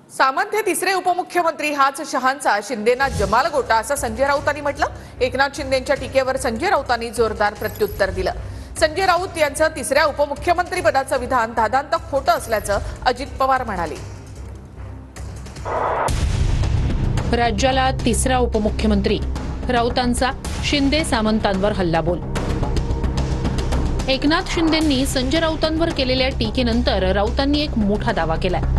सामंत हे तिसरे उपमुख्यमंत्री, हाच शहांचा शिंदेना जमाल गोटा असं संजय राऊतांनी म्हटलं। एकनाथ शिंदेंच्या टीकेवर संजय राऊतांनी जोरदार प्रत्युत्तर दिलं। संजय राऊत यांचं तिसऱ्या उपमुख्यमंत्री पदाचं विधान धादांत खोटं असल्याचं अजित पवार म्हणाले। राज्याला तिसरा उपमुख्यमंत्री, राऊतांचा शिंदे सामंतांवर हल्लाबोल। एकनाथ शिंदेंनी संजय राऊतांवर केलेल्या टीकेनंतर राऊतांनी एक मोठा दावा केलाय।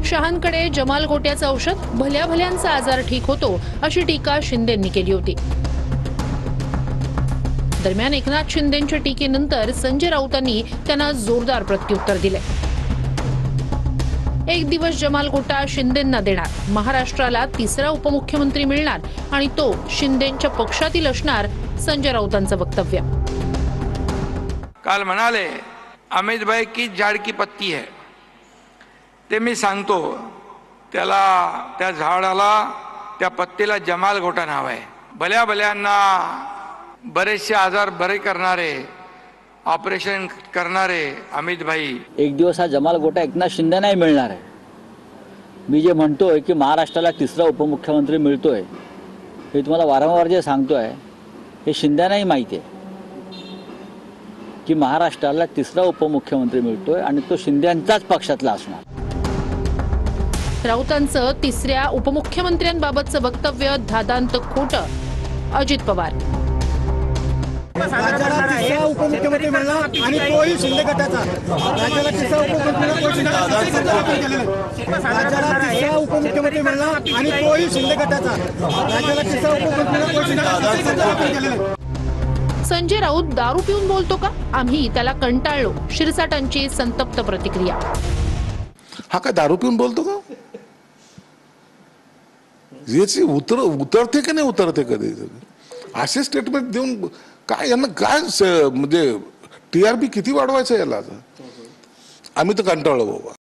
शहांकडे जमाल गोट्याचं औषध, भल्या भल्यांचा आजार ठीक होतो अशी टीका शिंदेंनी केली होती। दरम्यान एकनाथ शिंदेंच्या टीकेनंतर संजय राऊतांनी त्यांना जोरदार प्रत्युत्तर दिले। एक दिवस जमाल गोटा शिंदेंना देणार, महाराष्ट्राला तिसरा उपमुख्यमंत्री मिळणार आणि तो शिंदेंच्या पक्षातील असणार, संजय राऊतांचं वक्तव्य। काल म्हणाले अमित भाई की झाड की पत्ती है, ते मी सांगतो त्याला, त्या झाडाला, त्या पत्तीला जमाल गोटा नाव आहे। भल्या भल्यांना बरेचसे आजार बरे करणारे, ऑपरेशन करणारे अमित भाई। एक दिवस हा जमाल गोटा एकनाथ शिंदे नाही मिळणार आहे। मी जे म्हणतोय की महाराष्ट्राला तिसरा उपमुख्यमंत्री मिळतोय, हे तुम्हाला वारंवार जे सांगतोय, हे शिंदेनाही माहिती आहे की महाराष्ट्राला तिसरा उपमुख्यमंत्री मिळतोय आणि तो शिंदेंचाच पक्षातला असणार। राऊतांचं तिसऱ्या उपमुख्यमंत्र्यांबाबतचं वक्तव्य धादांत खोटं, अजित पवार। राज्याला तिसरा उपमुख्यमंत्री मिळाला आणि तोही शिंदे गटाचा। राज्याला तिसरा उपमुख्यमंत्री मिळाला आणि तोही शिंदे गटाचा। राज्याला तिसरा उपमुख्यमंत्री। संजय राऊत दारू पिऊन बोलतो का? आम्ही त्याला कंटाळलो, शिरसाटांची संतप्त प्रतिक्रिया। हा काय दारू पिऊन बोलतो का? याची उतरते का नाही उतरते कधी? असे स्टेटमेंट देऊन काय यांना काय म्हणजे TRP किती वाढवायचं याला? आम्ही तर कंटाळलो बाबा।